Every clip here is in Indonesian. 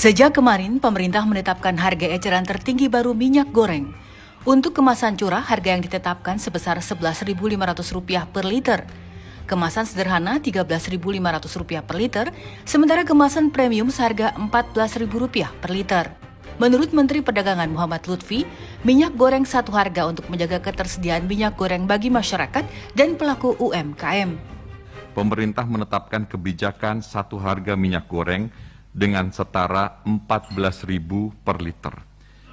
Sejak kemarin, pemerintah menetapkan harga eceran tertinggi baru minyak goreng. Untuk kemasan curah, harga yang ditetapkan sebesar Rp11.500 per liter. Kemasan sederhana Rp13.500 per liter, sementara kemasan premium seharga Rp14.000 per liter. Menurut Menteri Perdagangan Muhammad Lutfi, minyak goreng satu harga untuk menjaga ketersediaan minyak goreng bagi masyarakat dan pelaku UMKM. Pemerintah menetapkan kebijakan satu harga minyak goreng dengan setara Rp14.000 per liter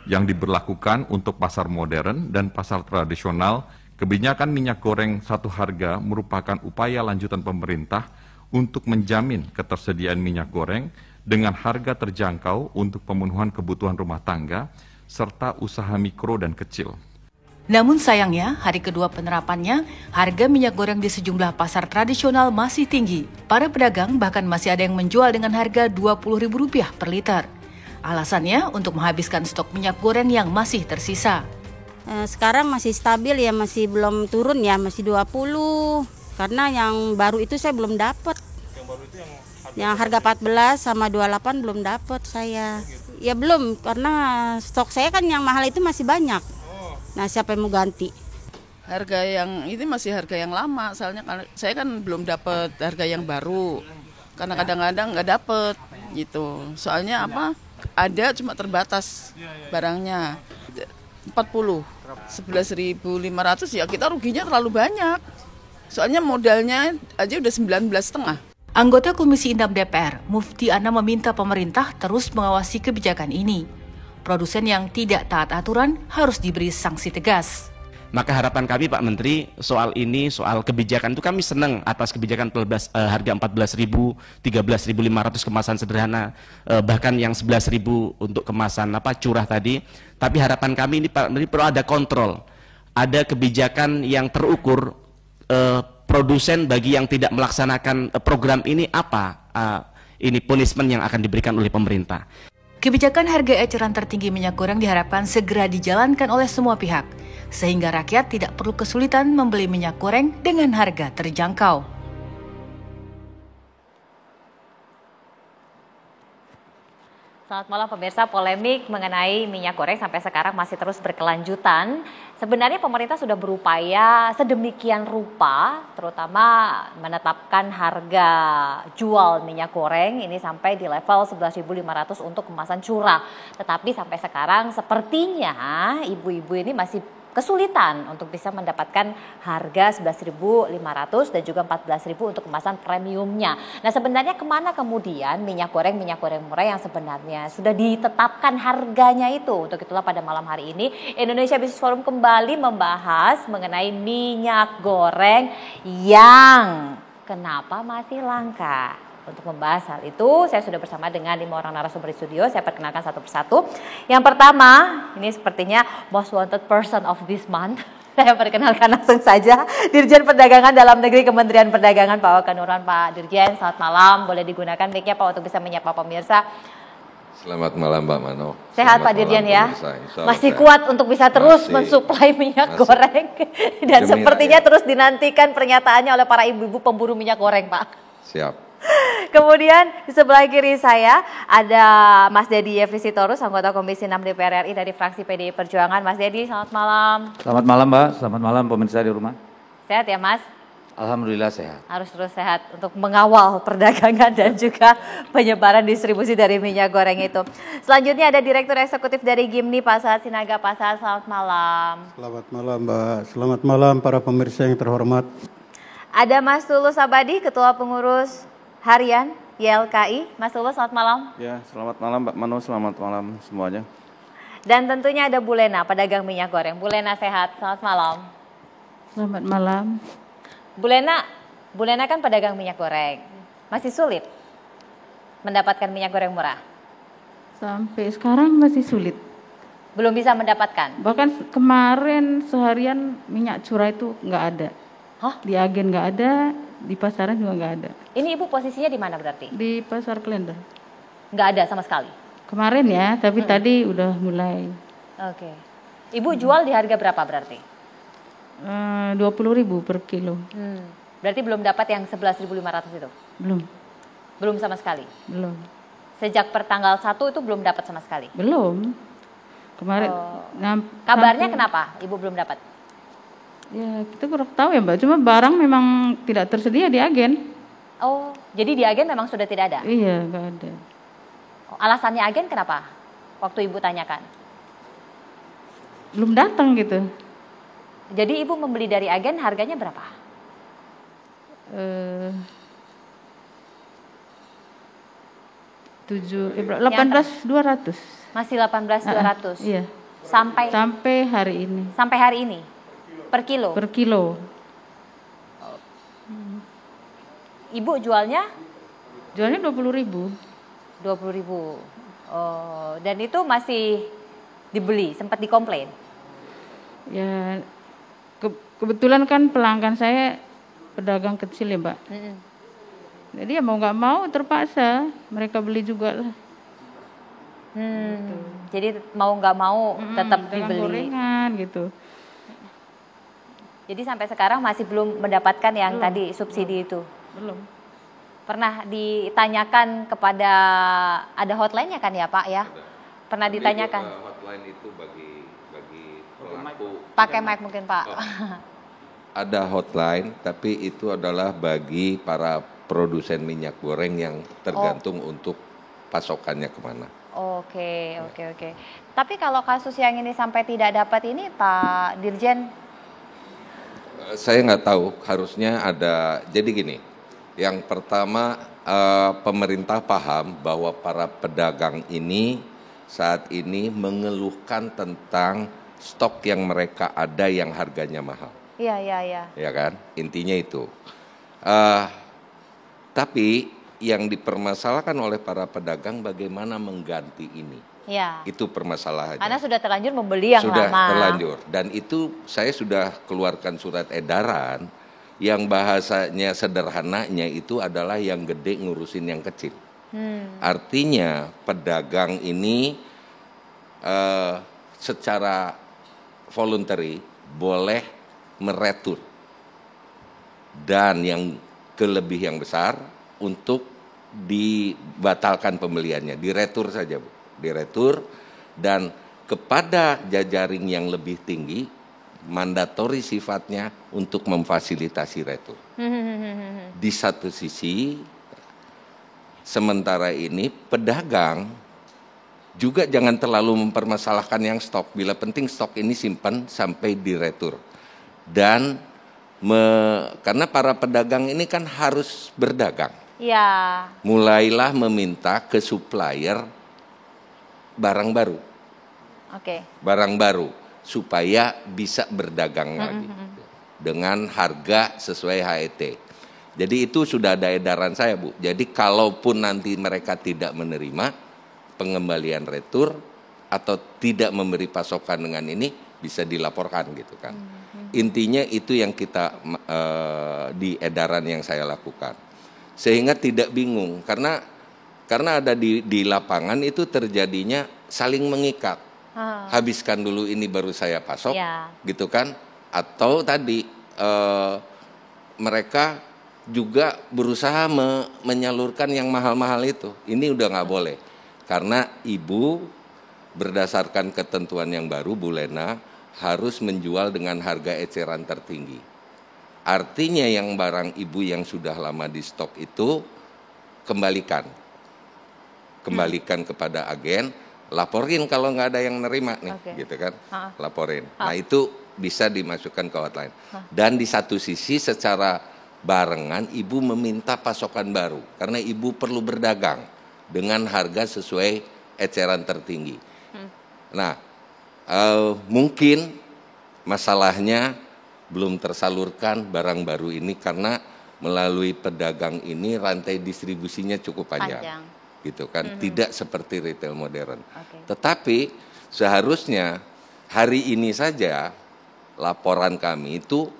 yang diberlakukan untuk pasar modern dan pasar tradisional. Kebijakan minyak goreng satu harga merupakan upaya lanjutan pemerintah untuk menjamin ketersediaan minyak goreng dengan harga terjangkau untuk pemenuhan kebutuhan rumah tangga serta usaha mikro dan kecil. Namun sayangnya, hari kedua penerapannya, harga minyak goreng di sejumlah pasar tradisional masih tinggi. Para pedagang bahkan masih ada yang menjual dengan harga Rp20.000 per liter. Alasannya untuk menghabiskan stok minyak goreng yang masih tersisa. Sekarang masih stabil ya, masih belum turun ya, masih 20. Karena yang baru itu saya belum dapat. Yang baru itu yang harga 14 sama 28 belum dapat saya. Ya belum, karena stok saya kan yang mahal itu masih banyak. Nah, siapa yang mau ganti? Harga yang ini masih harga yang lama, soalnya saya kan belum dapat harga yang baru. Karena kadang-kadang nggak dapat gitu. Soalnya apa? Ada cuma terbatas barangnya. 40, 11.500 ya kita ruginya terlalu banyak. Soalnya modalnya aja udah 19,5. Anggota Komisi 6 DPR, Mufti Ana meminta pemerintah terus mengawasi kebijakan ini. Produsen yang tidak taat aturan harus diberi sanksi tegas. Maka harapan kami Pak Menteri soal ini, soal kebijakan itu kami senang atas kebijakan harga 14.000, 13.500 kemasan sederhana, bahkan yang 11.000 untuk kemasan curah tadi. Tapi harapan kami ini Pak Menteri perlu ada kontrol, ada kebijakan yang terukur, produsen bagi yang tidak melaksanakan program ini apa, ini punishment yang akan diberikan oleh pemerintah. Kebijakan harga eceran tertinggi minyak goreng diharapkan segera dijalankan oleh semua pihak, sehingga rakyat tidak perlu kesulitan membeli minyak goreng dengan harga terjangkau. Selamat malam pemirsa, polemik mengenai minyak goreng sampai sekarang masih terus berkelanjutan. Sebenarnya pemerintah sudah berupaya sedemikian rupa, terutama menetapkan harga jual minyak goreng ini sampai di level 11.500 untuk kemasan curah. Tetapi sampai sekarang sepertinya ibu-ibu ini masih kesulitan untuk bisa mendapatkan harga 11.500 dan juga 14.000 untuk kemasan premiumnya. Nah sebenarnya kemana kemudian minyak goreng murah yang sebenarnya sudah ditetapkan harganya itu? Untuk itulah pada malam hari ini Indonesia Business Forum kembali membahas mengenai minyak goreng yang kenapa masih langka. Untuk membahas hal itu, saya sudah bersama dengan 5 orang narasumber di studio. Saya perkenalkan satu persatu. Yang pertama, ini sepertinya most wanted person of this month. Saya perkenalkan langsung saja Dirjen Perdagangan Dalam Negeri Kementerian Perdagangan, Pak Wakanuran. Pak Dirjen, selamat malam. Boleh digunakan mic-nya Pak untuk bisa menyapa pemirsa. Selamat malam Mbak Mano. Sehat Pak Dirjen ya? Masih kuat untuk bisa terus mensuplai minyak goreng. Dan sepertinya terus dinantikan pernyataannya oleh para ibu-ibu pemburu minyak goreng Pak. Siap. Kemudian di sebelah kiri saya ada Mas Dedi Yefri Sitorus, anggota Komisi 6 DPR RI dari fraksi PDI Perjuangan. Mas Dedi, selamat malam. Selamat malam Mbak, selamat malam pemirsa di rumah. Sehat ya Mas? Alhamdulillah sehat. Harus terus sehat untuk mengawal perdagangan dan juga penyebaran distribusi dari minyak goreng itu. Selanjutnya ada Direktur Eksekutif dari Gimni, Pak Sahat Sinaga. Pak Sahat, selamat malam. Selamat malam Mbak, selamat malam para pemirsa yang terhormat. Ada Mas Tulus Abadi, Ketua Pengurus Harian YLKI. Mas Tulus, selamat malam. Ya, selamat malam Mbak Mano, selamat malam semuanya. Dan tentunya ada Bu Lena, pedagang minyak goreng. Bu Lena sehat, selamat malam. Selamat malam. Bu Lena kan pedagang minyak goreng. Masih sulit mendapatkan minyak goreng murah? Sampai sekarang masih sulit. Belum bisa mendapatkan? Bahkan kemarin seharian minyak curah itu nggak ada. Hah? Di agen nggak ada, di pasaran juga nggak ada. Ini Ibu posisinya di mana berarti? Di pasar Klender. Nggak ada sama sekali? Kemarin ya, tapi tadi udah mulai. Oke. Ibu jual di harga berapa berarti? 20.000 per kilo. Berarti belum dapat yang 11.500 itu? Belum. Belum sama sekali? Belum. Sejak pertanggal 1 itu belum dapat sama sekali? Belum. Kemarin. Kabarnya kenapa Ibu belum dapat? Ya kita kurang tahu ya Mbak, cuma barang memang tidak tersedia di agen. Oh, jadi di agen memang sudah tidak ada? Iya, nggak ada. Alasannya agen kenapa? Waktu Ibu tanyakan? Belum datang gitu. Jadi Ibu membeli dari agen harganya berapa? 18.200. Masih 18.200? Iya. Sampai hari ini. Sampai hari ini? Per kilo? Per kilo. Ibu jualnya? Jualnya 20.000. 20.000. Oh, dan itu masih dibeli, sempat dikomplain? Ya, kebetulan kan pelanggan saya pedagang kecil ya Mbak. Jadi ya mau nggak mau terpaksa mereka beli juga lah. Jadi mau nggak mau tetap dibeli. Gorengan gitu. Jadi sampai sekarang masih belum mendapatkan yang tadi subsidi itu? Belum. Pernah ditanyakan kepada, ada hotline-nya kan ya Pak ya? Pernah ditanyakan? Hotline itu bagi pelaku. Pakai mic mungkin Pak. Ada hotline, tapi itu adalah bagi para produsen minyak goreng yang tergantung untuk pasokannya kemana. Oke. Tapi kalau kasus yang ini sampai tidak dapat ini Pak Dirjen? Saya nggak tahu, harusnya ada. Jadi gini, yang pertama pemerintah paham bahwa para pedagang ini saat ini mengeluhkan tentang stok yang mereka ada yang harganya mahal. Iya. Ya kan, intinya itu. Tapi yang dipermasalahkan oleh para pedagang bagaimana mengganti ini. Ya. Itu permasalahannya. Karena sudah terlanjur membeli yang sudah lama. Sudah terlanjur. Dan itu saya sudah keluarkan surat edaran yang bahasanya sederhananya itu adalah yang gede ngurusin yang kecil. Artinya pedagang ini secara voluntary boleh meretur. Dan yang kelebih yang besar untuk dibatalkan pembeliannya, diretur saja Bu, diretur, dan kepada jajaring yang lebih tinggi mandatori sifatnya untuk memfasilitasi retur. Di satu sisi, sementara ini pedagang juga jangan terlalu mempermasalahkan yang stok, bila penting stok ini simpan sampai diretur. Dan karena para pedagang ini kan harus berdagang. Ya. Mulailah meminta ke supplier barang baru. Oke. Barang baru supaya bisa berdagang lagi dengan harga sesuai HET. Jadi itu sudah ada edaran saya Bu. Jadi kalaupun nanti mereka tidak menerima pengembalian retur atau tidak memberi pasokan dengan ini, bisa dilaporkan gitu kan. Intinya itu yang kita di edaran yang saya lakukan, sehingga tidak bingung karena ada di lapangan itu terjadinya saling mengikat, habiskan dulu ini baru saya pasok, gitu kan? Atau tadi mereka juga berusaha menyalurkan yang mahal-mahal itu. Ini udah nggak boleh karena Ibu berdasarkan ketentuan yang baru Bu Lena harus menjual dengan harga eceran tertinggi. Artinya yang barang Ibu yang sudah lama di stok itu kembalikan kepada agen, laporin kalau nggak ada yang nerima nih, gitu kan, laporin. Nah itu bisa dimasukkan ke hotline. Dan di satu sisi secara barengan Ibu meminta pasokan baru karena Ibu perlu berdagang dengan harga sesuai eceran tertinggi. Nah, mungkin masalahnya belum tersalurkan barang baru ini karena melalui pedagang ini rantai distribusinya cukup panjang. Gitu kan, tidak seperti retail modern. Tetapi seharusnya hari ini saja laporan kami itu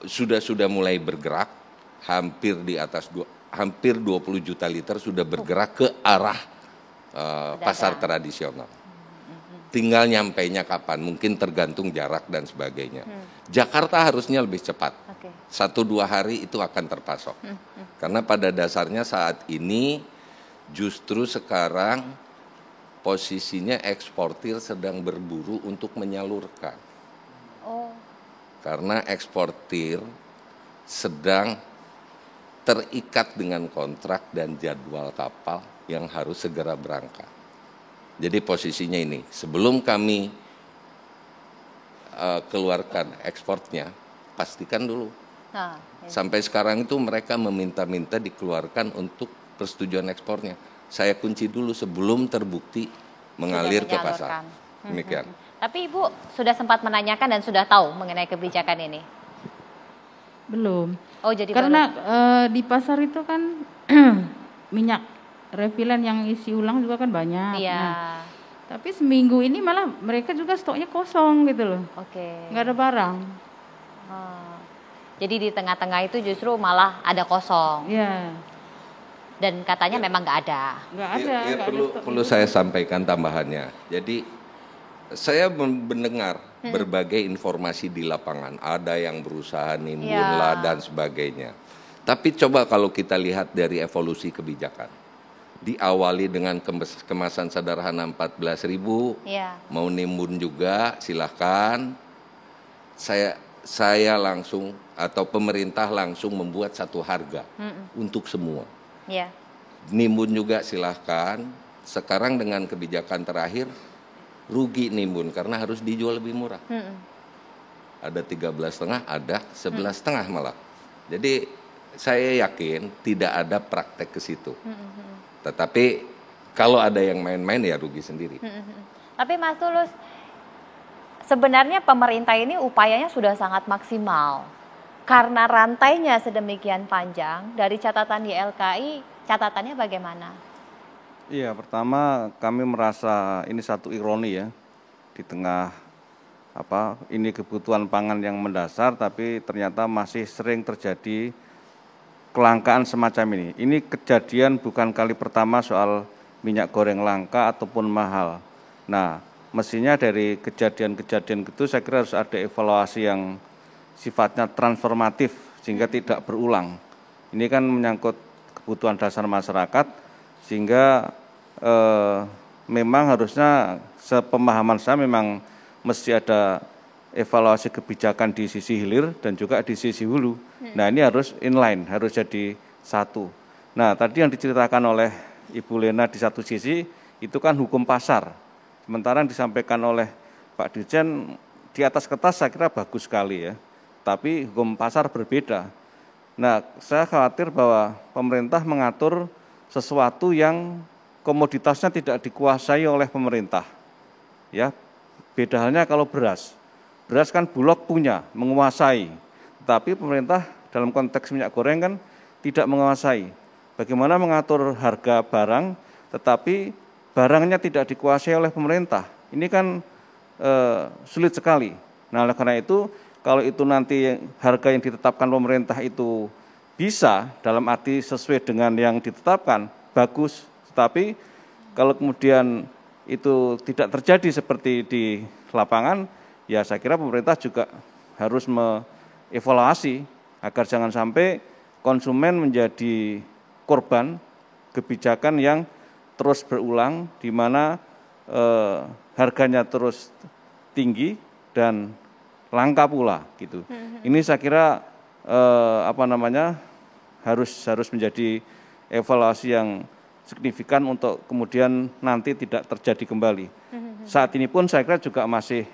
sudah mulai bergerak, hampir di atas hampir 20 juta liter sudah bergerak ke arah pasar tradisional. Tinggal nyampainya kapan, mungkin tergantung jarak dan sebagainya. Jakarta harusnya lebih cepat, 1-2 hari itu akan terpasok. Karena pada dasarnya saat ini Justru sekarang posisinya eksportir sedang berburu untuk menyalurkan. Karena eksportir sedang terikat dengan kontrak dan jadwal kapal yang harus segera berangkat. Jadi posisinya ini, sebelum kami keluarkan ekspornya, pastikan dulu. Sampai sekarang itu mereka meminta-minta dikeluarkan untuk persetujuan ekspornya. Saya kunci dulu sebelum terbukti mengalir ke pasar. Demikian. Tapi Ibu sudah sempat menanyakan dan sudah tahu mengenai kebijakan ini? Belum. Oh, jadi karena di pasar itu kan minyak refilan yang isi ulang juga kan banyak. Iya. Nah, tapi seminggu ini malah mereka juga stoknya kosong gitu loh. Oke. Nggak ada barang. Jadi di tengah-tengah itu justru malah ada kosong. Iya. Dan katanya memang nggak ada. Nggak ada. Ya, perlu saya sampaikan tambahannya. Jadi saya mendengar berbagai informasi di lapangan. Ada yang berusaha nimbun lah dan sebagainya. Tapi coba kalau kita lihat dari evolusi kebijakan. Diawali dengan kemasan sederhana 14.000, mau nimbun juga silahkan. Saya langsung atau pemerintah langsung membuat satu harga untuk semua. Nimbun juga silahkan. Sekarang dengan kebijakan terakhir rugi nimbun karena harus dijual lebih murah. Ada 13,5, ada 11,5 malah. Jadi saya yakin tidak ada praktek ke situ. Tetapi kalau ada yang main-main ya rugi sendiri. Tapi Mas Tulus, sebenarnya pemerintah ini upayanya sudah sangat maksimal. Karena rantainya sedemikian panjang, dari catatan YLKI, catatannya bagaimana? Iya, pertama kami merasa ini satu ironi ya, di tengah ini kebutuhan pangan yang mendasar, tapi ternyata masih sering terjadi kelangkaan semacam ini. Ini kejadian bukan kali pertama soal minyak goreng langka ataupun mahal. Nah, mestinya dari kejadian-kejadian itu saya kira harus ada evaluasi yang sifatnya transformatif sehingga tidak berulang. Ini kan menyangkut kebutuhan dasar masyarakat sehingga memang harusnya sepemahaman saya memang mesti ada evaluasi kebijakan di sisi hilir dan juga di sisi hulu. Nah ini harus inline, harus jadi satu. Nah tadi yang diceritakan oleh Ibu Lena di satu sisi itu kan hukum pasar. Sementara yang disampaikan oleh Pak Dirjen di atas kertas saya kira bagus sekali ya. Tapi hukum pasar berbeda. Nah saya khawatir bahwa pemerintah mengatur sesuatu yang komoditasnya tidak dikuasai oleh pemerintah. Ya, beda halnya kalau beras. Beras kan Bulog punya, menguasai. Tapi pemerintah dalam konteks minyak goreng kan tidak menguasai. Bagaimana mengatur harga barang, tetapi barangnya tidak dikuasai oleh pemerintah. Ini kan sulit sekali. Nah, oleh karena itu, kalau itu nanti harga yang ditetapkan pemerintah itu bisa, dalam arti sesuai dengan yang ditetapkan, bagus. Tetapi kalau kemudian itu tidak terjadi seperti di lapangan, ya saya kira pemerintah juga harus mengevaluasi agar jangan sampai konsumen menjadi korban kebijakan yang terus berulang di mana harganya terus tinggi dan langka pula gitu. Ini saya kira harus menjadi evaluasi yang signifikan untuk kemudian nanti tidak terjadi kembali. Saat ini pun saya kira juga masih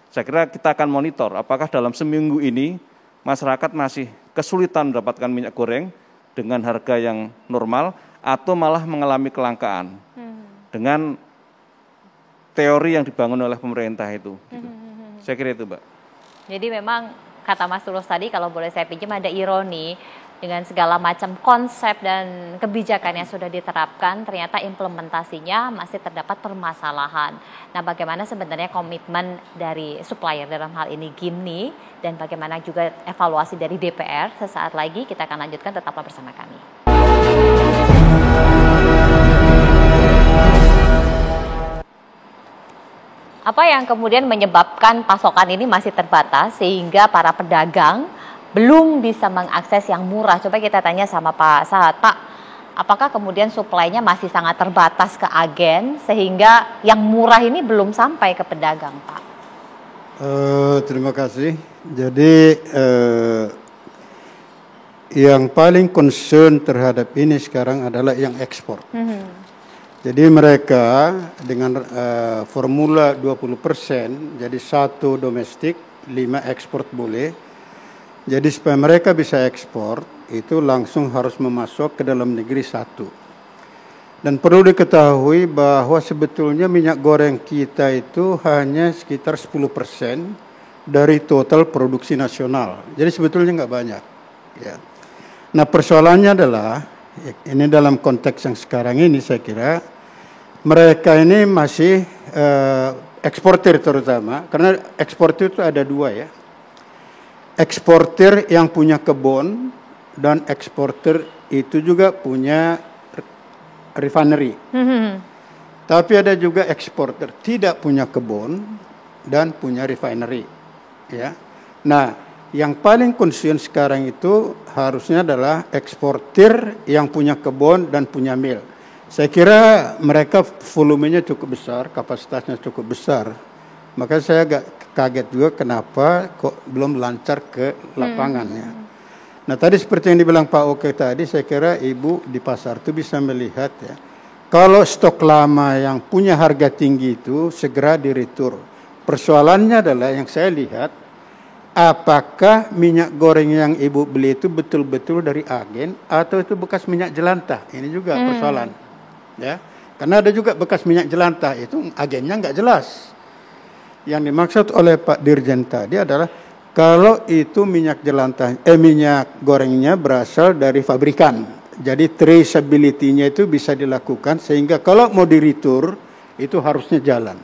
saya kira kita akan monitor apakah dalam seminggu ini masyarakat masih kesulitan mendapatkan minyak goreng dengan harga yang normal atau malah mengalami kelangkaan dengan teori yang dibangun oleh pemerintah itu. Gitu. Saya kira itu, Mbak. Jadi memang kata Mas Tulus tadi, kalau boleh saya pinjam, ada ironi dengan segala macam konsep dan kebijakan yang sudah diterapkan, ternyata implementasinya masih terdapat permasalahan. Nah, bagaimana sebenarnya komitmen dari supplier dalam hal ini Gimni, dan bagaimana juga evaluasi dari DPR, sesaat lagi kita akan lanjutkan, tetaplah bersama kami. Apa yang kemudian menyebabkan pasokan ini masih terbatas sehingga para pedagang belum bisa mengakses yang murah? Coba kita tanya sama Pak Sahat. Pak, apakah kemudian suplainya masih sangat terbatas ke agen sehingga yang murah ini belum sampai ke pedagang, Pak? Terima kasih. Jadi yang paling concern terhadap ini sekarang adalah yang ekspor. Jadi mereka dengan formula 20%, jadi 1 domestik, 5 ekspor boleh. Jadi supaya mereka bisa ekspor, itu langsung harus memasok ke dalam negeri 1. Dan perlu diketahui bahwa sebetulnya minyak goreng kita itu hanya sekitar 10% dari total produksi nasional. Jadi sebetulnya nggak banyak. Ya. Nah persoalannya adalah, ini dalam konteks yang sekarang ini saya kira, mereka ini masih eksportir terutama, karena eksportir itu ada 2 ya. Eksportir yang punya kebun dan eksportir itu juga punya refinery. Tapi ada juga eksportir tidak punya kebun dan punya refinery. Ya. Nah, yang paling concern sekarang itu harusnya adalah eksportir yang punya kebun dan punya mill. Saya kira mereka volumenya cukup besar, kapasitasnya cukup besar. Maka saya agak kaget juga kenapa kok belum lancar ke lapangannya. Nah tadi seperti yang dibilang Pak Oke tadi, saya kira Ibu di pasar itu bisa melihat ya. Kalau stok lama yang punya harga tinggi itu segera diretur. Persoalannya adalah yang saya lihat, apakah minyak goreng yang Ibu beli itu betul-betul dari agen atau itu bekas minyak jelantah? Ini juga persoalan. Ya, karena ada juga bekas minyak jelantah itu agennya nggak jelas. Yang dimaksud oleh Pak Dirjen tadi adalah kalau itu minyak jelantah, minyak gorengnya berasal dari pabrikan. Jadi traceability-nya itu bisa dilakukan sehingga kalau mau diretur itu harusnya jalan.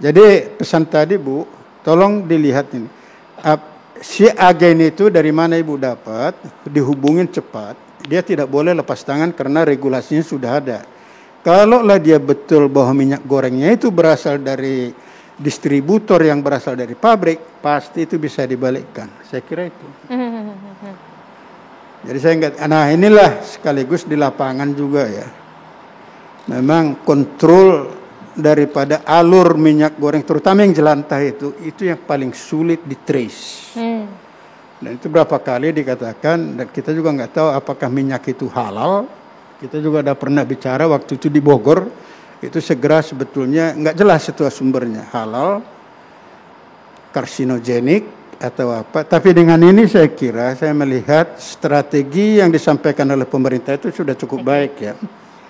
Jadi pesan tadi Bu, tolong dilihat ini. Si agen itu dari mana Ibu dapat, dihubungin cepat. Dia tidak boleh lepas tangan karena regulasinya sudah ada. Kalaulah dia betul bahwa minyak gorengnya itu berasal dari distributor yang berasal dari pabrik, pasti itu bisa dibalikkan. Saya kira itu. Jadi saya enggak, nah inilah sekaligus di lapangan juga ya. Memang kontrol daripada alur minyak goreng, terutama yang jelantah itu yang paling sulit di trace. Dan itu berapa kali dikatakan, dan kita juga nggak tahu apakah minyak itu halal. Kita juga ada pernah bicara waktu itu di Bogor, itu segera sebetulnya nggak jelas itu sumbernya, halal, karsinogenik atau apa. Tapi dengan ini saya kira, saya melihat strategi yang disampaikan oleh pemerintah itu sudah cukup baik ya.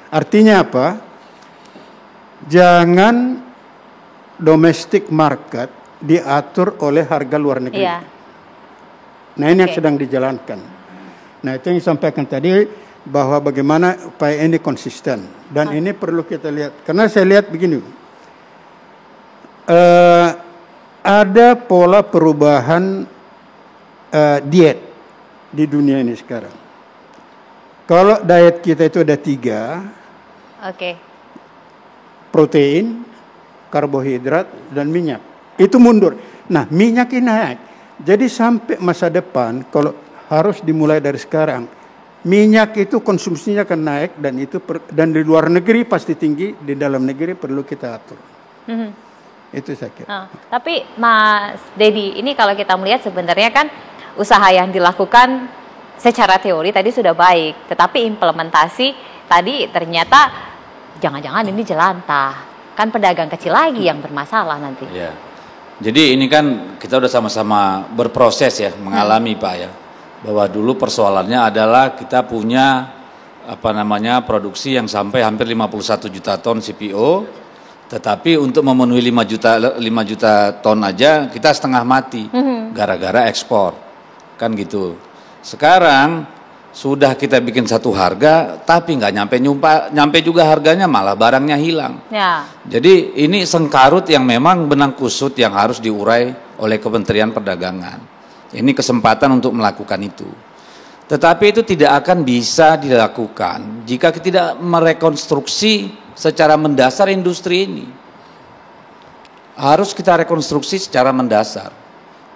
Artinya apa? Jangan domestic market diatur oleh harga luar negeri. Iya. Nah ini yang sedang dijalankan. Nah itu yang disampaikan tadi, bahwa bagaimana upaya ini konsisten. Dan ini perlu kita lihat. Karena saya lihat begini. Ada pola perubahan diet di dunia ini sekarang. Kalau diet kita itu ada 3. Protein, karbohidrat, dan minyak. Itu mundur. Nah minyak ini naik. Jadi sampai masa depan, kalau harus dimulai dari sekarang, minyak itu konsumsinya akan naik dan di luar negeri pasti tinggi, di dalam negeri perlu kita atur. Itu saya kira. Tapi Mas Dedi, ini kalau kita melihat sebenarnya kan usaha yang dilakukan secara teori tadi sudah baik, tetapi implementasi tadi ternyata jangan-jangan ini jelantah. Kan pedagang kecil lagi yang bermasalah nanti. Ya. Jadi ini kan kita udah sama-sama berproses ya, mengalami Pak ya. Bahwa dulu persoalannya adalah kita punya produksi yang sampai hampir 51 juta ton CPO, tetapi untuk memenuhi 5 juta ton aja kita setengah mati gara-gara ekspor. Kan gitu. Sekarang sudah kita bikin satu harga tapi nggak nyampe juga harganya, malah barangnya hilang. Ya. Jadi ini sengkarut yang memang benang kusut yang harus diurai oleh Kementerian Perdagangan. Ini kesempatan untuk melakukan itu. Tetapi itu tidak akan bisa dilakukan jika kita tidak merekonstruksi secara mendasar industri ini. Harus kita rekonstruksi secara mendasar.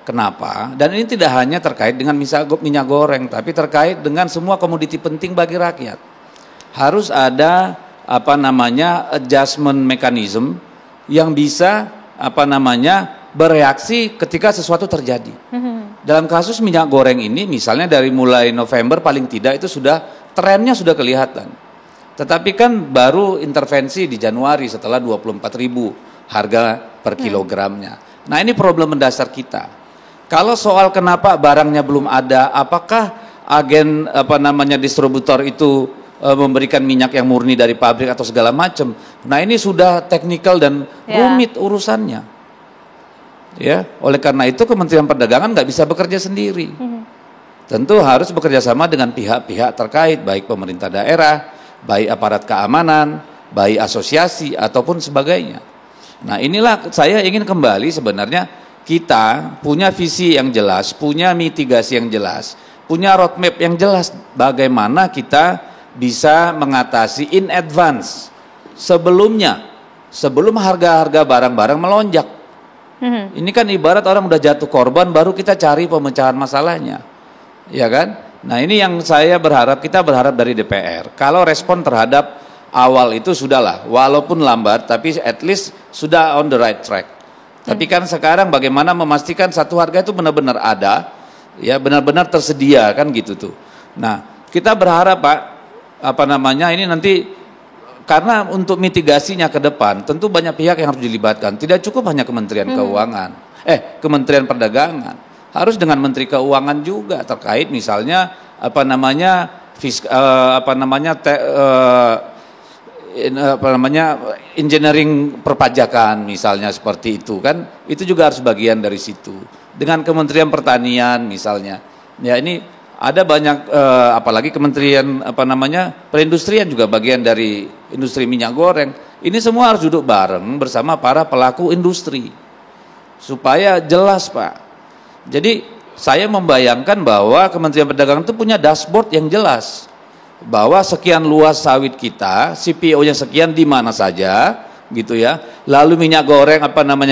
Kenapa? Dan ini tidak hanya terkait dengan minyak goreng, tapi terkait dengan semua komoditi penting bagi rakyat. harus ada adjustment mechanism yang bisa bereaksi ketika sesuatu terjadi. Dalam kasus minyak goreng ini misalnya dari mulai November paling tidak itu sudah trennya sudah kelihatan. Tetapi kan baru intervensi di Januari setelah 24.000 harga per kilogramnya. Nah, ini problem mendasar kita. Kalau soal kenapa barangnya belum ada, apakah agen distributor itu memberikan minyak yang murni dari pabrik atau segala macam. Nah, ini sudah teknikal dan rumit urusannya. Ya, oleh karena itu Kementerian Perdagangan nggak bisa bekerja sendiri. Tentu harus bekerja sama dengan pihak-pihak terkait, baik pemerintah daerah, baik aparat keamanan, baik asosiasi ataupun sebagainya. Nah, inilah saya ingin kembali sebenarnya kita punya visi yang jelas, punya mitigasi yang jelas, punya roadmap yang jelas bagaimana kita bisa mengatasi in advance sebelum harga-harga barang-barang melonjak. Ini kan ibarat orang udah jatuh korban baru kita cari pemecahan masalahnya, ya kan? Nah, ini yang kita berharap dari DPR. Kalau respon terhadap awal itu sudahlah, walaupun lambat, tapi at least sudah on the right track. Tapi kan sekarang bagaimana memastikan satu harga itu benar-benar ada, ya benar-benar tersedia kan gitu tuh. Nah, kita berharap Pak, ini nanti karena untuk mitigasinya ke depan tentu banyak pihak yang harus dilibatkan. Tidak cukup hanya Kementerian Keuangan, Kementerian Perdagangan, harus dengan Menteri Keuangan juga terkait misalnya engineering perpajakan misalnya seperti itu kan, itu juga harus bagian dari situ. Dengan Kementerian Pertanian misalnya, ya ini ada banyak apalagi Kementerian Perindustrian juga bagian dari industri minyak goreng. Ini semua harus duduk bareng bersama para pelaku industri supaya jelas Pak. Jadi saya membayangkan bahwa Kementerian Perdagangan itu punya dashboard yang jelas bahwa sekian luas sawit kita, CPO-nya sekian di mana saja, gitu ya. Lalu minyak goreng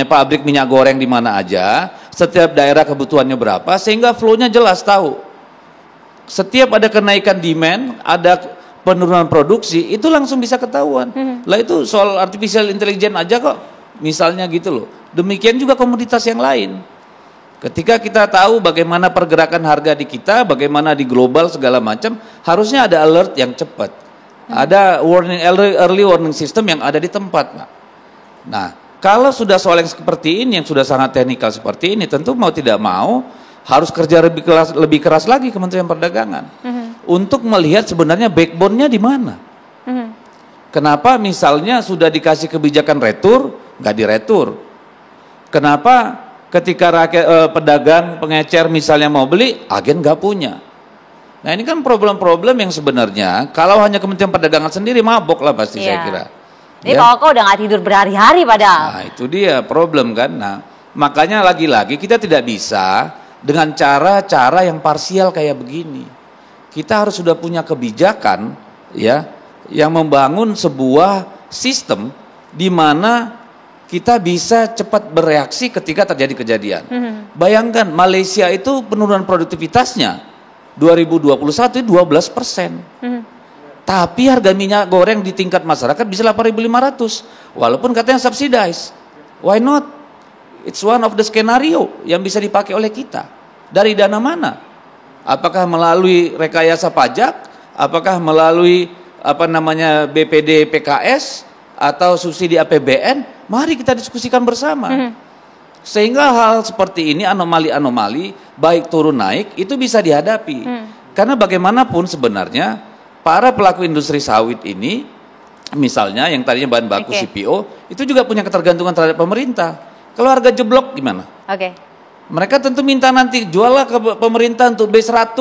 pabrik minyak goreng di mana aja, setiap daerah kebutuhannya berapa, sehingga flow-nya jelas tahu. Setiap ada kenaikan demand, ada penurunan produksi, itu langsung bisa ketahuan. Lah itu soal artificial intelligence aja kok, misalnya gitu loh. Demikian juga komoditas yang lain. Ketika kita tahu bagaimana pergerakan harga di kita, bagaimana di global segala macam, harusnya ada alert yang cepat. Ada early warning system yang ada di tempat. Nah, kalau sudah soal yang seperti ini, yang sudah sangat teknikal seperti ini, tentu mau tidak mau harus kerja lebih keras lagi Kementerian Perdagangan untuk melihat sebenarnya backbone-nya di mana. Kenapa misalnya sudah dikasih kebijakan retur, nggak diretur? Kenapa ketika pedagang pengecer misalnya mau beli, agen nggak punya? Nah, ini kan problem-problem yang sebenarnya kalau hanya Kementerian Perdagangan sendiri mabok lah pasti saya kira. Jadi kok udah nggak tidur berhari-hari padahal. Nah, itu dia problem kan. Nah, makanya lagi-lagi kita tidak bisa dengan cara-cara yang parsial kayak begini. Kita harus sudah punya kebijakan ya yang membangun sebuah sistem di mana kita bisa cepat bereaksi ketika terjadi kejadian. Bayangkan Malaysia itu penurunan produktivitasnya 2021 12%. Tapi harga minyak goreng di tingkat masyarakat bisa 8.500 walaupun katanya subsidized. Why not? It's one of the skenario yang bisa dipakai oleh kita. Dari dana mana? Apakah melalui rekayasa pajak? Apakah melalui BPD PKS atau subsidi APBN? Mari kita diskusikan bersama. Sehingga hal seperti ini, anomali-anomali baik turun naik itu bisa dihadapi. Karena bagaimanapun sebenarnya para pelaku industri sawit ini, misalnya yang tadinya bahan baku CPO, itu juga punya ketergantungan terhadap pemerintah. Kalau harga jeblok gimana? Mereka tentu minta nanti juallah ke pemerintah untuk B100.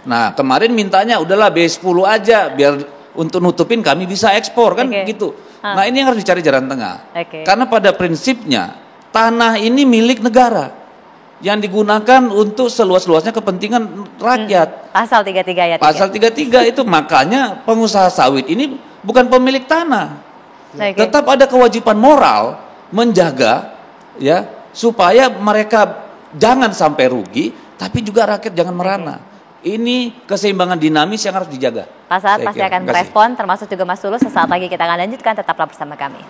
Nah, kemarin mintanya udahlah B10 aja biar untuk nutupin kami bisa ekspor kan gitu. Nah, ini yang harus dicari jalan tengah. Karena pada prinsipnya tanah ini milik negara yang digunakan untuk seluas-luasnya kepentingan rakyat. Pasal 33 ayat 3. Pasal 33 itu makanya pengusaha sawit ini bukan pemilik tanah. Tetap ada kewajiban moral menjaga ya supaya mereka jangan sampai rugi, tapi juga rakyat jangan merana. Ini keseimbangan dinamis yang harus dijaga. Pak Saad Saya pasti kira. akan Terima kasih. merespon, termasuk juga Mas Tulus. Sesaat lagi kita akan lanjutkan, tetaplah bersama kami.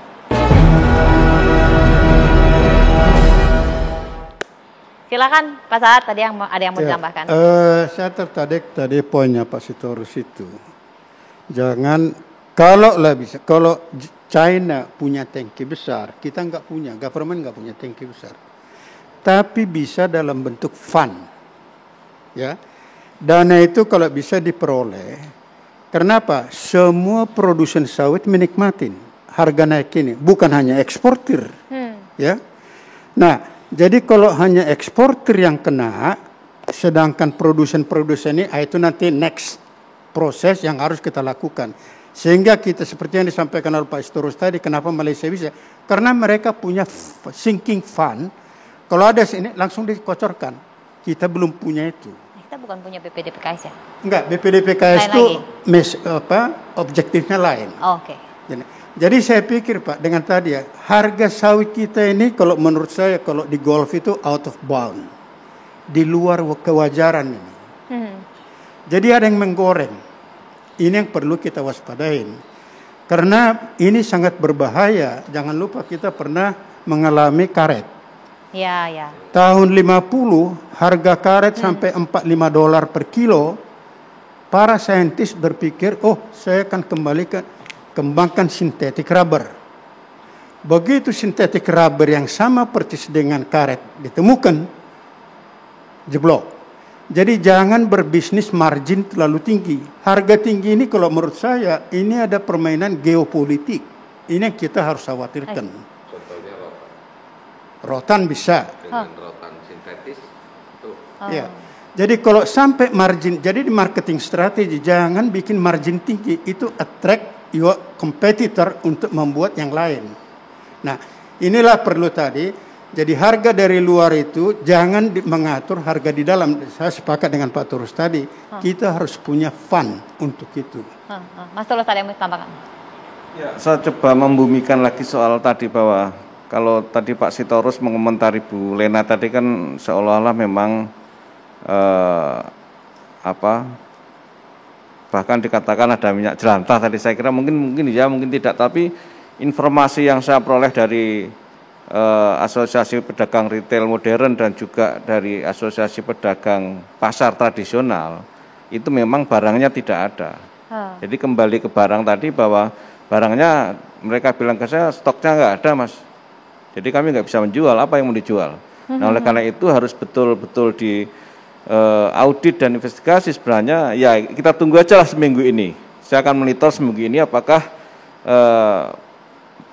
Silakan Pak Saad, tadi ada yang mau ditambahkan. Saya tertarik tadi poinnya Pak Sitorus itu. Jangan, kalau China punya tangki besar, kita nggak punya, government nggak punya tangki besar. Tapi bisa dalam bentuk fund. Ya. Dana itu kalau bisa diperoleh, kenapa? Semua produsen sawit menikmatin harga naik ini, bukan hanya eksportir. Ya. Nah, jadi kalau hanya eksportir yang kena, sedangkan produsen-produsen ini, itu nanti next proses yang harus kita lakukan. Sehingga kita seperti yang disampaikan oleh Pak Sitorus tadi, kenapa Malaysia bisa? Karena mereka punya sinking fund, kalau ada sini langsung dikocorkan. Kita belum punya itu. Kita bukan punya BPDPKS ya? Enggak, BPDPKS itu objektifnya lain. Oh, oke. Jadi saya pikir Pak, dengan tadi ya, harga sawit kita ini kalau menurut saya kalau di Gulf itu out of bound. Di luar kewajaran ini. Jadi ada yang menggoreng. Ini yang perlu kita waspadain. Karena ini sangat berbahaya. Jangan lupa kita pernah mengalami karet. Ya, ya. Tahun 50 harga karet sampai $45 per kilo. Para saintis berpikir, saya akan kembangkan sintetik rubber. Begitu sintetik rubber yang sama persis dengan karet ditemukan, jeblok. Jadi jangan berbisnis margin terlalu tinggi. Harga tinggi ini kalau menurut saya ini ada permainan geopolitik. Ini yang kita harus khawatirkan. Contohnya rotan bisa. Dengan rotan sintetis itu. Ya. Jadi kalau sampai margin, jadi di marketing strategi jangan bikin margin tinggi, itu attract your competitor untuk membuat yang lain. Nah, inilah perlu tadi. Jadi harga dari luar itu jangan mengatur harga di dalam. Saya sepakat dengan Pak Tulus tadi. Kita harus punya fund untuk itu. Mas Tulus tadi yang mau tambahkan. Ya, saya coba membumikan lagi soal tadi bahwa kalau tadi Pak Sitorus mengomentari Bu Lena tadi kan seolah-olah memang bahkan dikatakan ada minyak jelantah tadi. Saya kira mungkin ya, mungkin tidak, tapi informasi yang saya peroleh dari Asosiasi Pedagang Retail Modern dan juga dari Asosiasi Pedagang Pasar Tradisional itu memang barangnya tidak ada. Jadi kembali ke barang tadi bahwa barangnya mereka bilang ke saya stoknya nggak ada Mas. Jadi kami nggak bisa menjual, apa yang mau dijual. Nah oleh karena itu harus betul-betul di audit dan investigasi sebenarnya. Ya kita tunggu aja lah seminggu ini. Saya akan monitor seminggu ini apakah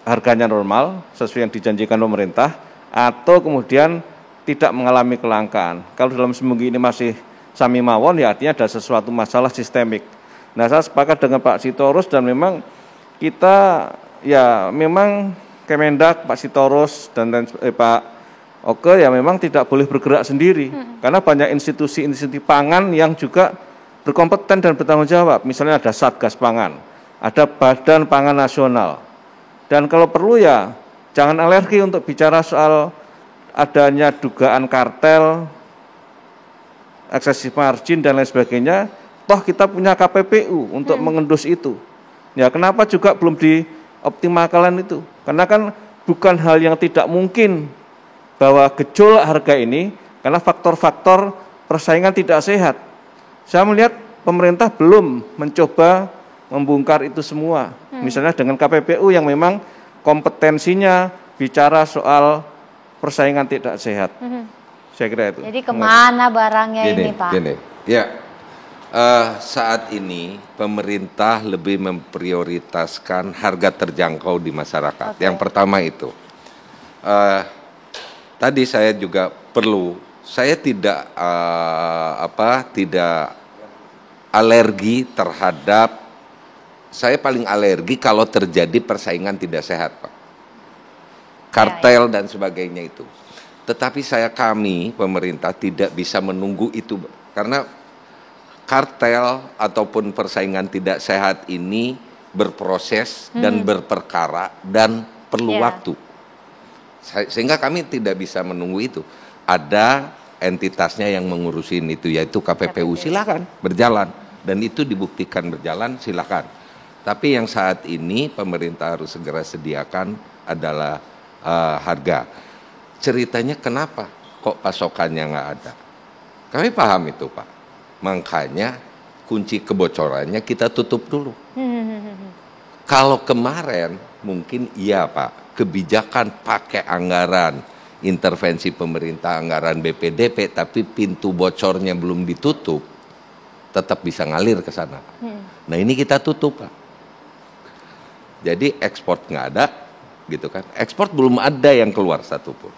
harganya normal sesuai yang dijanjikan pemerintah atau kemudian tidak mengalami kelangkaan. Kalau dalam seminggu ini masih sami mawon ya artinya ada sesuatu masalah sistemik. Nah saya sepakat dengan Pak Sitorus dan memang kita ya memang Kemendak, Pak Sitorus dan Pak Oke ya memang tidak boleh bergerak sendiri karena banyak institusi-institusi pangan yang juga berkompeten dan bertanggung jawab. Misalnya ada Satgas Pangan, ada Badan Pangan Nasional. Dan kalau perlu ya jangan alergi untuk bicara soal adanya dugaan kartel, eksesif margin dan lain sebagainya. Toh kita punya KPPU untuk mengendus itu. Ya kenapa juga belum dioptimalkan itu? Karena kan bukan hal yang tidak mungkin bahwa gejolak harga ini karena faktor-faktor persaingan tidak sehat. Saya melihat pemerintah belum mencoba membongkar itu semua. Misalnya dengan KPPU yang memang kompetensinya bicara soal persaingan tidak sehat. Saya kira itu. Jadi kemana barangnya ini Pak? Ya, saat ini pemerintah lebih memprioritaskan harga terjangkau di masyarakat. Yang pertama itu. Tadi saya juga saya tidak tidak alergi terhadap. Saya paling alergi kalau terjadi persaingan tidak sehat, Pak. Kartel dan sebagainya itu. Tetapi kami pemerintah tidak bisa menunggu itu. Karena kartel ataupun persaingan tidak sehat ini berproses dan berperkara dan perlu waktu. Sehingga kami tidak bisa menunggu itu. Ada entitasnya yang mengurusin itu, yaitu KPPU. Silakan berjalan. dan itu dibuktikan berjalan, silakan. Tapi yang saat ini pemerintah harus segera sediakan adalah harga. Ceritanya kenapa kok pasokannya nggak ada? Kami paham itu, Pak. Makanya kunci kebocorannya kita tutup dulu. Kalau kemarin mungkin iya, Pak, kebijakan pakai anggaran intervensi pemerintah, anggaran BPDP, tapi pintu bocornya belum ditutup, tetap bisa ngalir ke sana. Nah ini kita tutup, Pak. Jadi ekspor nggak ada, gitu kan? Ekspor belum ada yang keluar satupun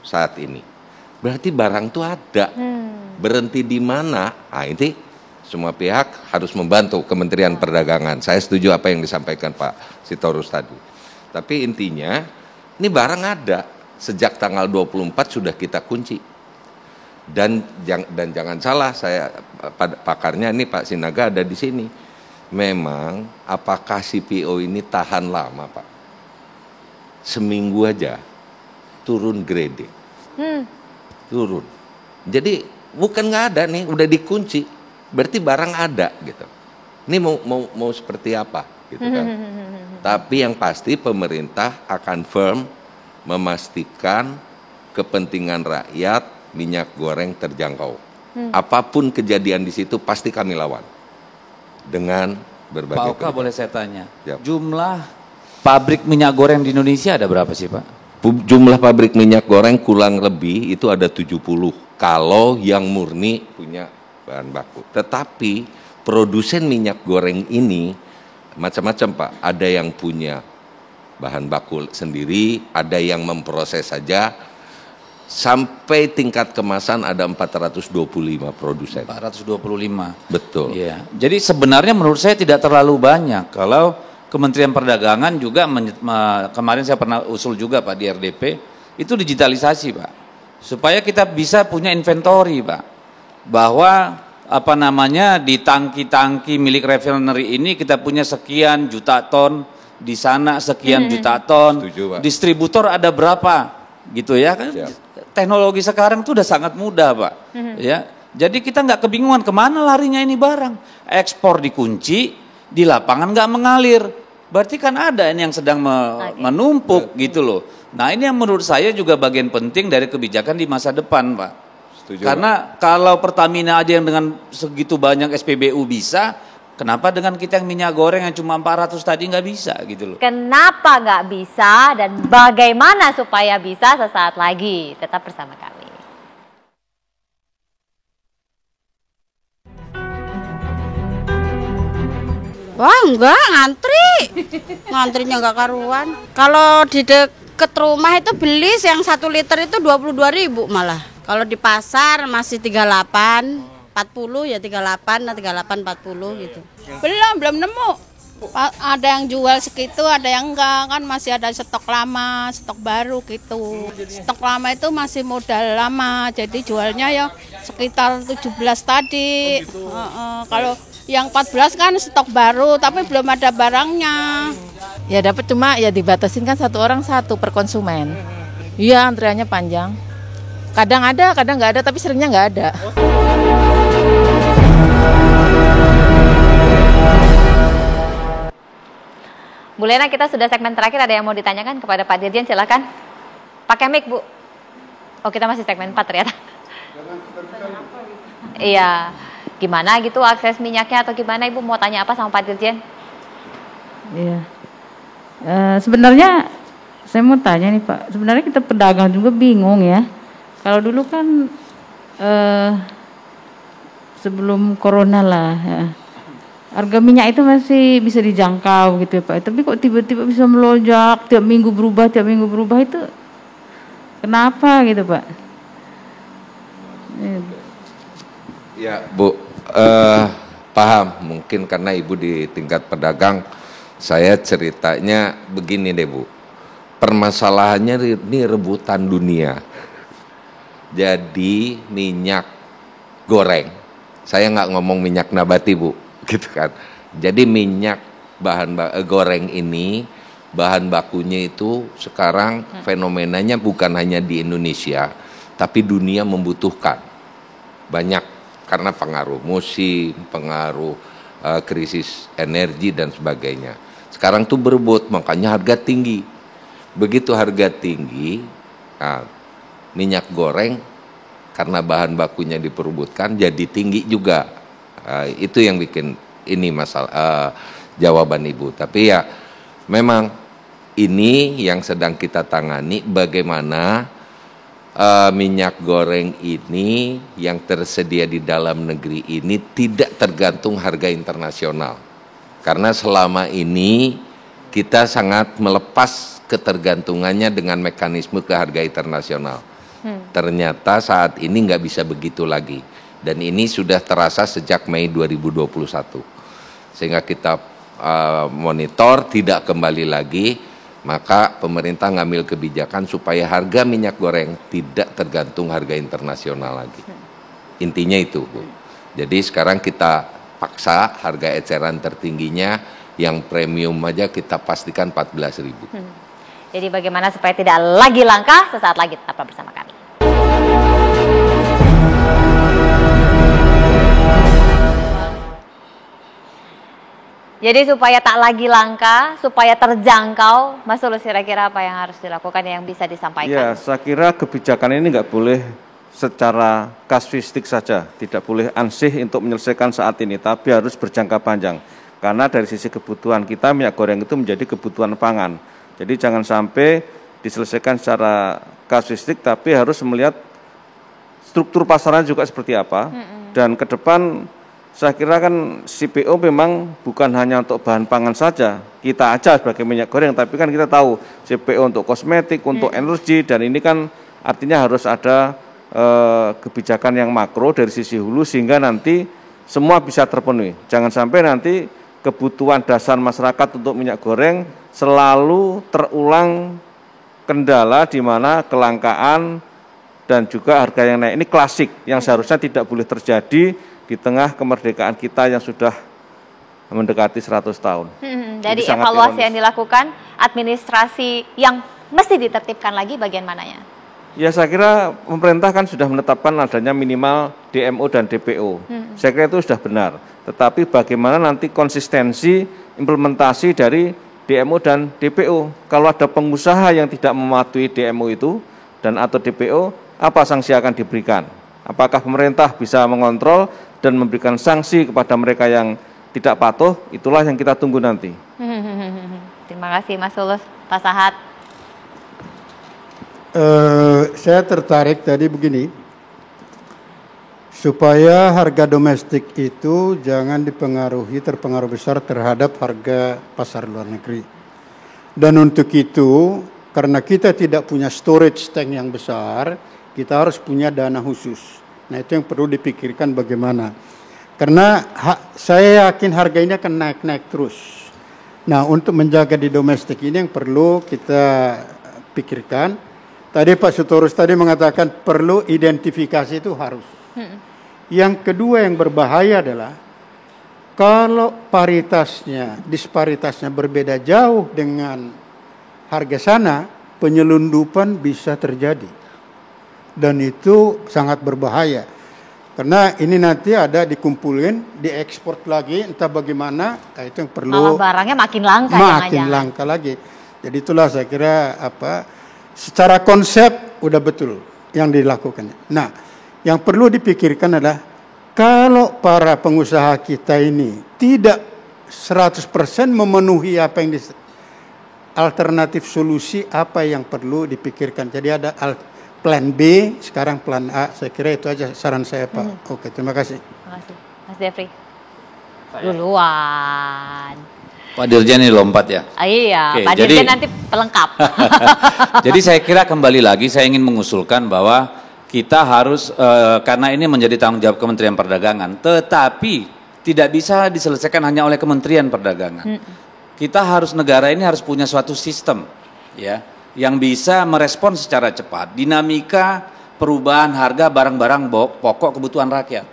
saat ini. Berarti barang tuh ada. Berhenti di mana? Nah ini semua pihak harus membantu Kementerian Perdagangan. Saya setuju apa yang disampaikan Pak Sitorus tadi. Tapi intinya ini barang ada. Sejak tanggal 24 sudah kita kunci. Dan jangan salah, saya pakarnya ini Pak Sinaga ada di sini. Memang apakah CPO ini tahan lama, Pak? Seminggu aja turun grade. Turun. Jadi bukan nggak ada nih, udah dikunci. Berarti barang ada gitu. Ini mau seperti apa gitu kan? Tapi yang pasti pemerintah akan firm memastikan kepentingan rakyat minyak goreng terjangkau. Apapun kejadian di situ pasti kami lawan dengan berbagai. Pak Oka boleh saya tanya, jumlah pabrik minyak goreng di Indonesia ada berapa sih, Pak? Jumlah pabrik minyak goreng kurang lebih itu ada 70 kalau yang murni punya bahan baku. Tetapi produsen minyak goreng ini macam-macam, Pak. Ada yang punya bahan baku sendiri, ada yang memproses saja. Sampai tingkat kemasan ada 425 produsen. 425. Betul. Iya. Jadi sebenarnya menurut saya tidak terlalu banyak. Kalau Kementerian Perdagangan juga kemarin saya pernah usul juga Pak di RDP, itu digitalisasi, Pak. Supaya kita bisa punya inventory, Pak. Bahwa di tangki-tangki milik refinery ini kita punya sekian juta ton, di sana sekian juta ton. Setuju, Pak. Distributor ada berapa? Gitu ya kan? Teknologi sekarang itu udah sangat mudah, Pak. Ya, jadi kita nggak kebingungan kemana larinya ini barang. Ekspor dikunci, di lapangan nggak mengalir. Berarti kan ada ini yang sedang menumpuk gitu loh. Nah ini yang menurut saya juga bagian penting dari kebijakan di masa depan, Pak. Setuju, Karena kalau Pertamina aja yang dengan segitu banyak SPBU bisa, kenapa dengan kita yang minyak goreng yang cuma 400 tadi nggak bisa gitu loh. Kenapa nggak bisa dan bagaimana supaya bisa sesaat lagi. Tetap bersama kami. Wah enggak, ngantrinya enggak karuan. Kalau di deket rumah itu beli yang 1 liter itu 22.000 malah. Kalau di pasar masih 38, 40 ya 38, 40 gitu. Belum nemu. Ada yang jual segitu, ada yang enggak, kan masih ada stok lama, stok baru gitu. Stok lama itu masih modal lama, jadi jualnya ya sekitar 17 tadi. Kalau yang 14 kan stok baru, tapi belum ada barangnya. Ya dapat cuma ya dibatasin kan 1 orang 1 per konsumen. Iya antriannya panjang. Kadang ada, kadang nggak ada, tapi seringnya nggak ada. Bu Lena, kita sudah segmen terakhir, ada yang mau ditanyakan kepada Pak Dirjen, silakan. Pakai mic, Bu. Oh, kita masih segmen 4 ternyata. Iya. Gimana gitu akses minyaknya atau gimana, Ibu mau tanya apa sama Pak Dirjen? Iya. Sebenarnya saya mau tanya nih Pak, sebenarnya kita pedagang juga bingung ya. Kalau dulu kan sebelum corona lah ya, harga minyak itu masih bisa dijangkau gitu ya Pak. Tapi kok tiba-tiba bisa melonjak, tiap minggu berubah itu kenapa gitu Pak? Ya Bu, paham mungkin karena Ibu di tingkat pedagang. Saya ceritanya begini deh Bu, permasalahannya ini rebutan dunia. Jadi minyak goreng, saya nggak ngomong minyak nabati Bu, gitu kan. Jadi minyak goreng ini bahan bakunya itu sekarang fenomenanya bukan hanya di Indonesia, tapi dunia membutuhkan banyak karena pengaruh musim, pengaruh krisis energi dan sebagainya. Sekarang tuh berebut, makanya harga tinggi. Begitu harga tinggi, minyak goreng karena bahan bakunya diperebutkan jadi tinggi juga. Itu yang bikin ini masalah jawaban Ibu. Tapi ya memang ini yang sedang kita tangani, bagaimana minyak goreng ini yang tersedia di dalam negeri ini tidak tergantung harga internasional. Karena selama ini kita sangat melepas ketergantungannya dengan mekanisme ke harga internasional. Ternyata saat ini nggak bisa begitu lagi. Dan ini sudah terasa sejak Mei 2021. Sehingga kita monitor tidak kembali lagi. Maka pemerintah ngambil kebijakan supaya harga minyak goreng tidak tergantung harga internasional lagi. Intinya itu, Bu. Jadi sekarang kita paksa harga eceran tertingginya yang premium aja kita pastikan 14.000. Jadi bagaimana supaya tidak lagi langka? Sesaat lagi tetaplah bersama kami. Jadi supaya tak lagi langka, supaya terjangkau, Mas Tulus kira-kira apa yang harus dilakukan yang bisa disampaikan? Ya, saya kira kebijakan ini nggak boleh secara kasuistik saja, tidak boleh ansih untuk menyelesaikan saat ini, tapi harus berjangka panjang. Karena dari sisi kebutuhan kita, minyak goreng itu menjadi kebutuhan pangan. Jadi jangan sampai diselesaikan secara kasuistik, tapi harus melihat struktur pasaran juga seperti apa. Dan ke depan saya kira kan CPO memang bukan hanya untuk bahan pangan saja, kita aja sebagai minyak goreng, tapi kan kita tahu CPO untuk kosmetik, untuk energi, dan ini kan artinya harus ada kebijakan yang makro dari sisi hulu sehingga nanti semua bisa terpenuhi. Jangan sampai nanti kebutuhan dasar masyarakat untuk minyak goreng selalu terulang kendala di mana kelangkaan dan juga harga yang naik. Ini klasik yang seharusnya tidak boleh terjadi di tengah kemerdekaan kita yang sudah mendekati 100 tahun. Dari evaluasi yang dilakukan, administrasi yang mesti ditertibkan lagi bagian mananya? Ya, saya kira pemerintah kan sudah menetapkan adanya minimal DMO dan DPO. Saya kira itu sudah benar. Tetapi bagaimana nanti konsistensi implementasi dari DMO dan DPO? Kalau ada pengusaha yang tidak mematuhi DMO itu dan atau DPO, apa sanksi akan diberikan? Apakah pemerintah bisa mengontrol dan memberikan sanksi kepada mereka yang tidak patuh? Itulah yang kita tunggu nanti. Terima kasih Mas Tulus. Pak Sahat. Saya tertarik tadi begini, supaya harga domestik itu jangan terpengaruh besar terhadap harga pasar luar negeri. Dan untuk itu, karena kita tidak punya storage tank yang besar, kita harus punya dana khusus. Nah, itu yang perlu dipikirkan bagaimana. Karena saya yakin harga ini akan naik-naik terus. Nah, untuk menjaga di domestik ini yang perlu kita pikirkan. Tadi Pak Sutorus tadi mengatakan perlu identifikasi itu harus. Yang kedua yang berbahaya adalah kalau disparitasnya berbeda jauh dengan harga sana, penyelundupan bisa terjadi. Dan itu sangat berbahaya. Karena ini nanti ada dikumpulin, diekspor lagi, entah bagaimana, itu yang perlu. Malah barangnya makin langka. Makin langka lagi. Jadi itulah saya kira secara konsep udah betul yang dilakukannya. Nah, yang perlu dipikirkan adalah kalau para pengusaha kita ini tidak 100% memenuhi apa yang alternatif solusi apa yang perlu dipikirkan. Jadi ada plan B, sekarang plan A. Saya kira itu aja saran saya, Pak. Oke, terima kasih. Terima kasih. Mas Devri. Duluan. Pak Dirjen ini lompat ya? Iya, oke, Pak Dirjen nanti pelengkap. Jadi saya kira kembali lagi saya ingin mengusulkan bahwa kita harus, karena ini menjadi tanggung jawab Kementerian Perdagangan, tetapi tidak bisa diselesaikan hanya oleh Kementerian Perdagangan. Kita harus, negara ini harus punya suatu sistem ya, yang bisa merespon secara cepat dinamika perubahan harga barang-barang pokok kebutuhan rakyat.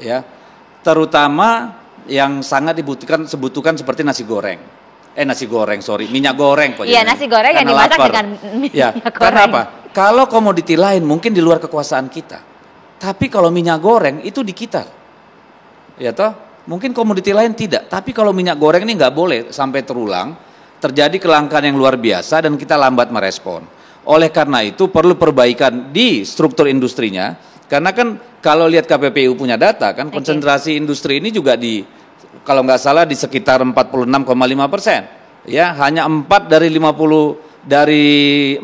Ya, terutama yang sangat dibutuhkan seperti minyak goreng. Iya, nasi goreng yang dimasak dengan minyak goreng. Karena apa? Kalau komoditi lain mungkin di luar kekuasaan kita, Tapi kalau minyak goreng itu di kita, ya toh, mungkin komoditi lain tidak. Tapi kalau minyak goreng ini nggak boleh sampai terulang, terjadi kelangkaan yang luar biasa dan kita lambat merespon. Oleh karena itu perlu perbaikan di struktur industrinya, karena kan kalau lihat KPPU punya data kan konsentrasi industri ini juga kalau nggak salah di sekitar 46,5%. Ya, hanya 5 dari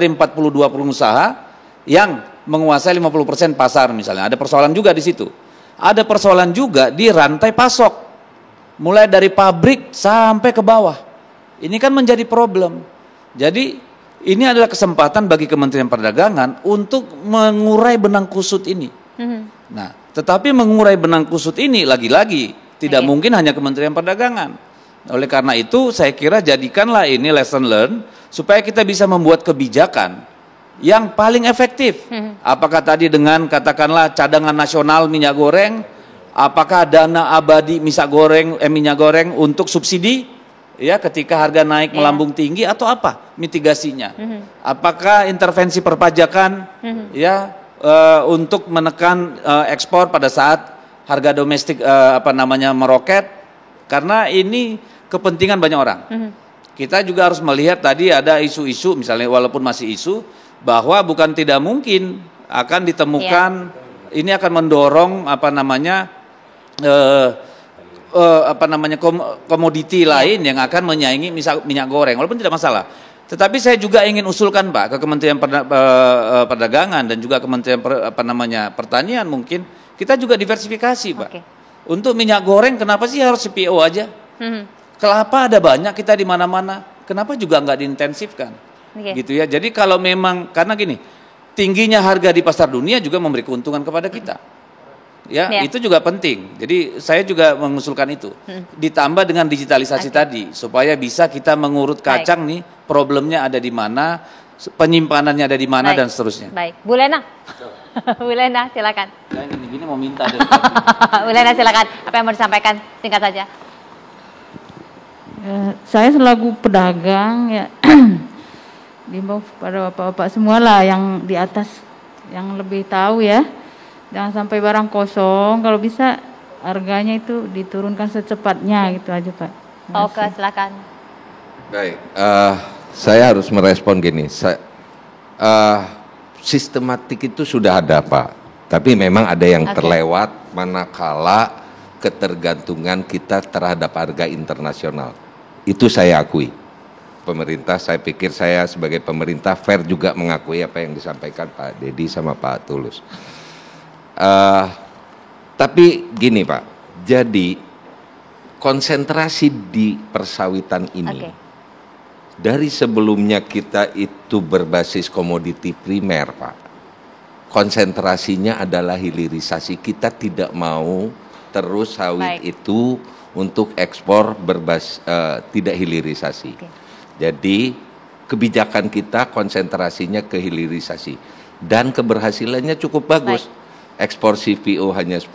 42 pengusaha yang menguasai 50% pasar misalnya. Ada persoalan juga di situ. Ada persoalan juga di rantai pasok. Mulai dari pabrik sampai ke bawah. Ini kan menjadi problem. Jadi ini adalah kesempatan bagi Kementerian Perdagangan untuk mengurai benang kusut ini. Nah, tetapi mengurai benang kusut ini lagi-lagi tidak mungkin hanya Kementerian Perdagangan. Oleh karena itu saya kira jadikanlah ini lesson learned supaya kita bisa membuat kebijakan yang paling efektif. Apakah tadi dengan katakanlah cadangan nasional minyak goreng, apakah dana abadi minyak goreng untuk subsidi ya ketika harga naik melambung tinggi, atau apa mitigasinya? Apakah intervensi perpajakan ya untuk menekan ekspor pada saat harga domestik meroket, karena ini kepentingan banyak orang. Kita juga harus melihat tadi ada isu-isu misalnya walaupun masih isu bahwa bukan tidak mungkin akan ditemukan ini akan mendorong komoditi lain yang akan menyaingi minyak goreng, walaupun tidak masalah. Tetapi saya juga ingin usulkan Pak ke Kementerian Perdagangan dan juga Kementerian Pertanian, mungkin kita juga diversifikasi Pak. Untuk minyak goreng kenapa sih harus CPO aja? Kelapa ada banyak kita di mana-mana, kenapa juga nggak diintensifkan? Gitu ya. Jadi kalau memang karena gini, tingginya harga di pasar dunia juga memberi keuntungan kepada kita. Ya, itu juga penting. Jadi saya juga mengusulkan itu. Ditambah dengan digitalisasi tadi supaya bisa kita mengurut kacang nih, problemnya ada di mana, penyimpanannya ada di mana dan seterusnya. Baik, Bu Lena. Bu Lena, silakan. Saya gini mau minta deh. Bu Lena, silakan. Apa yang mau disampaikan? Singkat saja. Saya selaku pedagang ya diimbau pada bapak-bapak semua lah yang di atas yang lebih tahu ya, jangan sampai barang kosong, kalau bisa harganya itu diturunkan secepatnya gitu aja Pak. Oke, silakan. Baik, saya harus merespon gini, sistematik itu sudah ada Pak, tapi memang ada yang terlewat manakala ketergantungan kita terhadap harga internasional. Itu saya akui. Pemerintah, saya pikir saya sebagai pemerintah fair juga mengakui apa yang disampaikan Pak Dedi sama Pak Tulus. Tapi gini Pak, jadi konsentrasi di persawitan ini, dari sebelumnya kita itu berbasis komoditi primer Pak, konsentrasinya adalah hilirisasi. Kita tidak mau terus sawit itu untuk ekspor tidak hilirisasi. Jadi kebijakan kita konsentrasinya ke hilirisasi dan keberhasilannya cukup bagus. Ekspor CPO hanya 10%,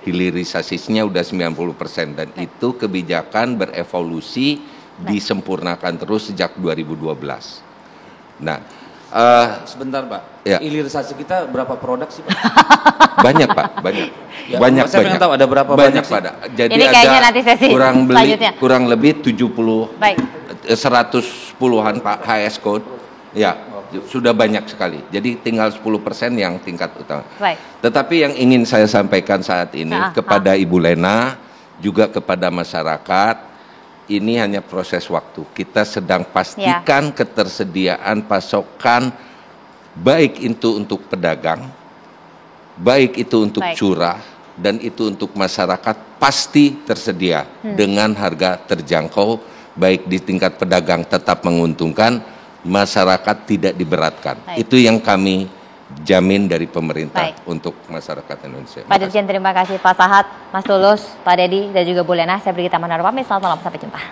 hilirisasinya udah 90%, dan itu kebijakan berevolusi disempurnakan terus sejak 2012. Nah, sebentar Pak, ya. hilirisasi kita berapa produk sih Pak? Banyak Pak, banyak. Ya, saya pengen tahu ada berapa banyak sih? Jadi ini kayaknya nanti sesi kurang lebih 110-an Pak HS code. Ya, sudah banyak sekali. Jadi tinggal 10% yang tingkat utama. Tetapi yang ingin saya sampaikan saat ini kepada Ibu Lena, juga kepada masyarakat, ini hanya proses waktu. Kita sedang pastikan ketersediaan pasokan, baik itu untuk pedagang, baik itu untuk curah, dan itu untuk masyarakat pasti tersedia dengan harga terjangkau, baik di tingkat pedagang tetap menguntungkan, masyarakat tidak diberatkan. Itu yang kami jamin dari pemerintah untuk masyarakat Indonesia. Pak Dirjen, terima kasih. Pak Sahat, Mas Tulus, Pak Dedi, dan juga Bu Lena. Saya Brigita Manarwami. Selamat malam, sampai jumpa.